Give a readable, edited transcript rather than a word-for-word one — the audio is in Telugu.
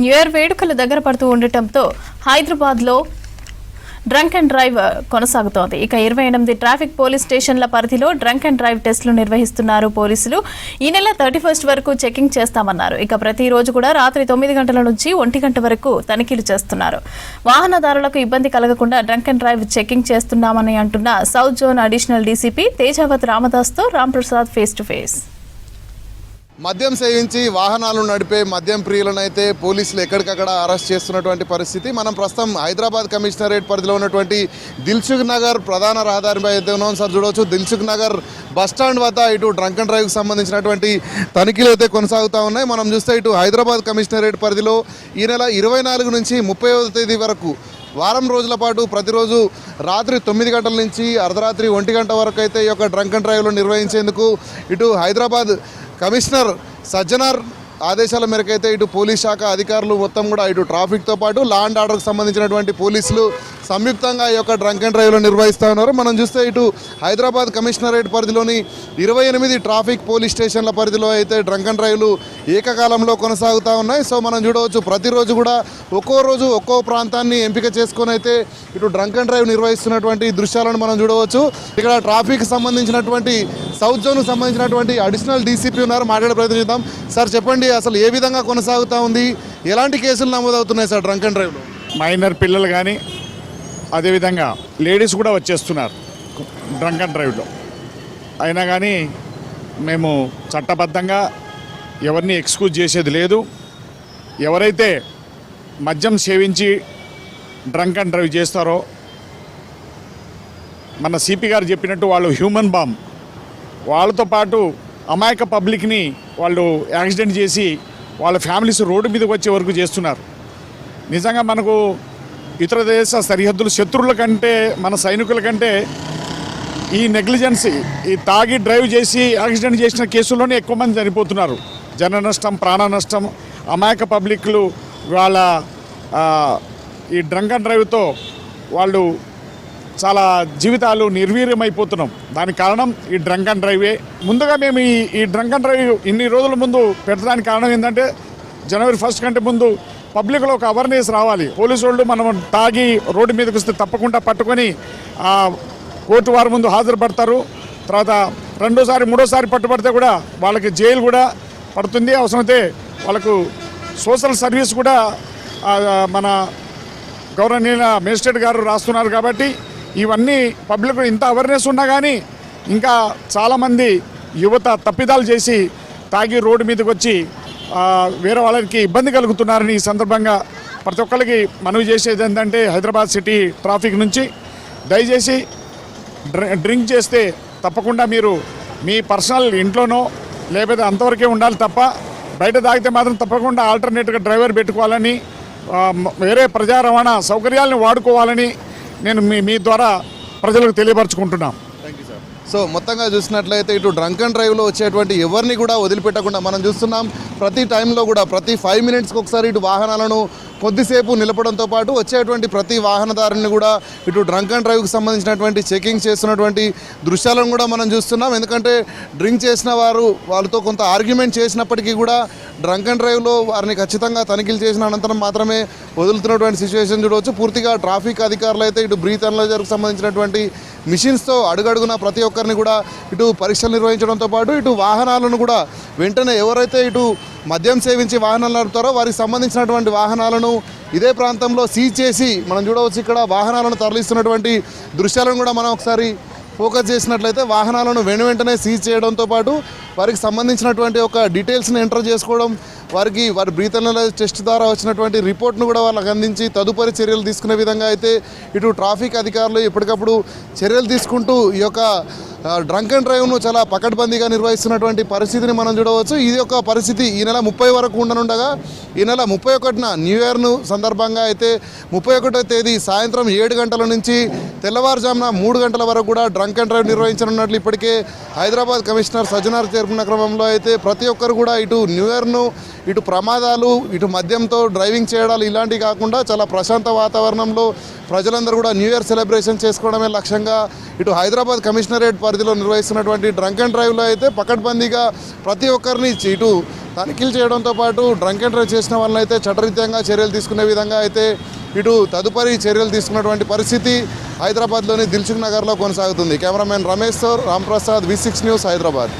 న్యూ ఇయర్ వేడుకలు దగ్గర పడుతూ ఉండటంతో హైదరాబాద్లో డ్రంక్ అండ్ డ్రైవ్ కొనసాగుతోంది. ఇక 28 ట్రాఫిక్ పోలీస్ స్టేషన్ల పరిధిలో డ్రంక్ అండ్ డ్రైవ్ టెస్టులు నిర్వహిస్తున్నారు పోలీసులు. ఈ నెల 31 వరకు చెకింగ్ చేస్తామన్నారు. ఇక ప్రతిరోజు కూడా రాత్రి 9 గంటల నుంచి 1 గంట వరకు తనిఖీలు చేస్తున్నారు. వాహనదారులకు ఇబ్బంది కలగకుండా డ్రంక్ అండ్ డ్రైవ్ చెకింగ్ చేస్తున్నామని అంటున్న south zone additional DCP Tejavath రామదాస్తో రాంప్రసాద్ ఫేస్ టు ఫేస్. మద్యం సేవించి వాహనాలు నడిపే మద్యం ప్రియులను అయితే పోలీసులు ఎక్కడికక్కడ అరెస్ట్ చేస్తున్నటువంటి పరిస్థితి. మనం ప్రస్తుతం హైదరాబాద్ కమిషనరేట్ పరిధిలో ఉన్నటువంటి దిల్సుఖ్ నగర్ ప్రధాన రహదారిపై అయితే ఉన్నాం. సార్ చూడవచ్చు, దిల్సుఖ్ నగర్ బస్టాండ్ వద్ద ఇటు డ్రంక్ అండ్ డ్రైవ్కి సంబంధించినటువంటి తనిఖీలు అయితే కొనసాగుతూ ఉన్నాయి. మనం చూస్తే ఇటు హైదరాబాద్ కమిషనరేట్ పరిధిలో ఈ నెల 24 నుంచి 30వ తేదీ వరకు వారం రోజుల పాటు ప్రతిరోజు రాత్రి 9 గంటల నుంచి అర్ధరాత్రి 1 గంట వరకు అయితే ఈ యొక్క డ్రంక్ అండ్ డ్రైవ్లు నిర్వహించేందుకు ఇటు హైదరాబాద్ కమిషనర్ సజ్జనార్ ఆదేశాల మేరకు అయితే ఇటు పోలీస్ శాఖ అధికారులు మొత్తం కూడా ఇటు ట్రాఫిక్తో పాటు లా అండ్ ఆర్డర్కి సంబంధించినటువంటి పోలీసులు సంయుక్తంగా ఈ యొక్క డ్రంక్ అండ్ డ్రైవ్లో నిర్వహిస్తూ ఉన్నారు. మనం చూస్తే ఇటు హైదరాబాద్ కమిషనరేట్ పరిధిలోని 28 ట్రాఫిక్ పోలీస్ స్టేషన్ల పరిధిలో అయితే డ్రంక్ అండ్ డ్రైవ్లు ఏకకాలంలో కొనసాగుతూ ఉన్నాయి. సో మనం చూడవచ్చు, ప్రతిరోజు కూడా ఒక్కో రోజు ఒక్కో ప్రాంతాన్ని ఎంపిక చేసుకొని అయితే ఇటు డ్రంక్ అండ్ డ్రైవ్ నిర్వహిస్తున్నటువంటి దృశ్యాలను మనం చూడవచ్చు. ఇక్కడ ట్రాఫిక్ సంబంధించినటువంటి సౌత్ జోన్కు సంబంధించినటువంటి అడిషనల్ డీసీపీ ఉన్నారు, మాట్లాడే ప్రయత్నం చేద్దాం. సార్ చెప్పండి, అసలు ఏ విధంగా కొనసాగుతూ ఉంది, ఎలాంటి కేసులు నమోదవుతున్నాయి సార్ డ్రంక్ అండ్ డ్రైవ్లో? మైనర్ పిల్లలు కానీ అదేవిధంగా లేడీస్ కూడా వచ్చేస్తున్నారు డ్రంక్ అండ్ డ్రైవ్లో. అయినా కానీ మేము చట్టబద్ధంగా ఎవరిని ఎక్స్క్యూజ్ చేసేది లేదు. ఎవరైతే మద్యం సేవించి డ్రంక్ అండ్ డ్రైవ్ చేస్తారో మన సిపి గారు చెప్పినట్టు వాళ్ళు హ్యూమన్ బాంబ్, వాళ్ళతో పాటు అమాయక పబ్లిక్ని వాళ్ళు యాక్సిడెంట్ చేసి వాళ్ళ ఫ్యామిలీస్ రోడ్డు మీదకి వచ్చే వరకు చేస్తున్నారు. నిజంగా మనకు ఇతర దేశ సరిహద్దుల శత్రువుల కంటే మన సైనికుల కంటే ఈ నెగ్లిజెన్సీ, ఈ తాగి డ్రైవ్ చేసి యాక్సిడెంట్ చేసిన కేసుల్లోనే ఎక్కువ మంది చనిపోతున్నారు. జన నష్టం, ప్రాణ నష్టం, అమాయక పబ్లిక్లు వాళ్ళ ఈ డ్రంక్ అండ్ డ్రైవ్తో వాళ్ళు చాలా జీవితాలు నిర్వీర్యమైపోతున్నాం. దానికి కారణం ఈ డ్రంక్ అండ్ డ్రైవే. ముందుగా మేము ఈ డ్రంక్ అండ్ డ్రైవ్ ఇన్ని రోజుల ముందు పెట్టడానికి కారణం ఏంటంటే జనవరి 1 కంటే ముందు పబ్లిక్లో ఒక అవేర్నెస్ రావాలి. పోలీసు వాళ్ళు మనం తాగి రోడ్డు మీదకి వస్తే తప్పకుండా పట్టుకొని కోర్టు వారి ముందు హాజరుపడతారు. తర్వాత రెండోసారి మూడోసారి పట్టుబడితే కూడా వాళ్ళకి జైలు కూడా పడుతుంది. అవసరమైతే వాళ్ళకు సోషల్ సర్వీస్ కూడా మన గౌరవనీయ మేజిస్ట్రేట్ గారు రాస్తున్నారు. కాబట్టి ఇవన్నీ పబ్లిక్ ఇంత అవేర్నెస్ ఉన్నా కానీ ఇంకా చాలామంది యువత తప్పిదాలు చేసి తాగి రోడ్డు మీదకి వచ్చి వేరే వాళ్ళకి ఇబ్బంది కలుగుతున్నారని ఈ సందర్భంగా ప్రతి ఒక్కరికి మనవి చేసేది ఏంటంటే హైదరాబాద్ సిటీ ట్రాఫిక్ నుంచి దయచేసి డ్రింక్ చేస్తే తప్పకుండా మీరు మీ పర్సనల్ ఇంట్లోనో లేకపోతే అంతవరకే ఉండాలి తప్ప బయట తాగితే మాత్రం తప్పకుండా ఆల్టర్నేట్గా డ్రైవర్ పెట్టుకోవాలని, వేరే ప్రజా రవాణా సౌకర్యాలను వాడుకోవాలని నేను మీ ద్వారా ప్రజలకు తెలియపరచుకుంటున్నాం. Thank you sir. సో మొత్తంగా చూసినట్లయితే ఇటు డ్రంక్ అండ్ డ్రైవ్లో వచ్చేటువంటి ఎవరిని కూడా వదిలిపెట్టకుండా మనం చూస్తున్నాం. ప్రతి టైంలో కూడా ప్రతి 5 మినిట్స్కి ఒకసారి ఇటు వాహనాలను కొద్దిసేపు నిలపడంతో పాటు వచ్చేటువంటి ప్రతి వాహనదారుని కూడా ఇటు డ్రంక్ అండ్ డ్రైవ్కి సంబంధించినటువంటి చెకింగ్ చేస్తున్నటువంటి దృశ్యాలను కూడా మనం చూస్తున్నాం. ఎందుకంటే డ్రింక్ చేసిన వాళ్ళతో కొంత ఆర్గ్యుమెంట్ చేసినప్పటికీ కూడా డ్రంక్ అండ్ డ్రైవ్లో వారిని ఖచ్చితంగా తనిఖీలు చేసిన అనంతరం మాత్రమే వదులుతున్నటువంటి సిచ్యువేషన్ చూడవచ్చు. పూర్తిగా ట్రాఫిక్ అధికారులు అయితే ఇటు బ్రీత్ అనలైజర్కి సంబంధించినటువంటి మిషన్స్తో అడుగడుగున ప్రతి ఒక్కరిని కూడా ఇటు పరీక్షలు నిర్వహించడంతో పాటు ఇటు వాహనాలను కూడా వెంటనే ఎవరైతే ఇటు మద్యం సేవించి వాహనాలు నడుపుతారో వారికి సంబంధించినటువంటి వాహనాలను ఇదే ప్రాంతంలో సీజ్ చేసి మనం చూడవచ్చు. ఇక్కడ వాహనాలను తరలిస్తున్నటువంటి దృశ్యాలను కూడా మనం ఒకసారి ఫోకస్ చేసినట్లయితే వాహనాలను వెంటనే సీజ్ చేయడంతో పాటు వారికి సంబంధించినటువంటి ఒక డీటెయిల్స్ని ఎంటర్ చేసుకోవడం, వారి బ్రీత్ అనలైజర్ టెస్ట్ ద్వారా వచ్చినటువంటి రిపోర్ట్ను కూడా వాళ్ళకి అందించి తదుపరి చర్యలు తీసుకునే విధంగా అయితే ఇటు ట్రాఫిక్ అధికారులు ఎప్పటికప్పుడు చర్యలు తీసుకుంటూ ఈ యొక్క డ్రంక్ అండ్ డ్రైవ్ను చాలా పకడ్బందీగా నిర్వహిస్తున్నటువంటి పరిస్థితిని మనం చూడవచ్చు. ఇది ఒక పరిస్థితి ఈ నెల 30 వరకు ఉండనుండగా ఈ నెల 31న న్యూ ఇయర్ను సందర్భంగా అయితే 31వ తేదీ సాయంత్రం 7 గంటల నుంచి తెల్లవారుజామున 3 గంటల వరకు కూడా డ్రంక్ అండ్ డ్రైవ్ నిర్వహించనున్నట్లు ఇప్పటికే హైదరాబాద్ కమిషనర్ సజ్జనార్ జరుపుకున్న క్రమంలో అయితే ప్రతి ఒక్కరు కూడా ఇటు న్యూ ఇయర్ను ఇటు ప్రమాదాలు ఇటు మద్యంతో డ్రైవింగ్ చేయడాలు ఇలాంటివి కాకుండా చాలా ప్రశాంత వాతావరణంలో ప్రజలందరూ కూడా న్యూ ఇయర్ సెలబ్రేషన్ చేసుకోవడమే లక్ష్యంగా ఇటు హైదరాబాద్ కమిషనరేట్ పరిధిలో నిర్వహిస్తున్నటువంటి డ్రంక్ అండ్ డ్రైవ్లో అయితే పకడ్బందీగా ప్రతి ఒక్కరిని ఇటు తనిఖీలు చేయడంతో పాటు డ్రంక్ అండ్ డ్రైవ్ చేసిన వాళ్ళని అయితే చట్టరీత్యంగా చర్యలు తీసుకునే విధంగా అయితే ఇటు తదుపరి చర్యలు తీసుకున్నటువంటి పరిస్థితి హైదరాబాద్లోని దిల్సుఖ్ నగర్లో కొనసాగుతుంది. కెమెరామెన్ రమేష్తో రాంప్రసాద్, V6 న్యూస్, హైదరాబాద్.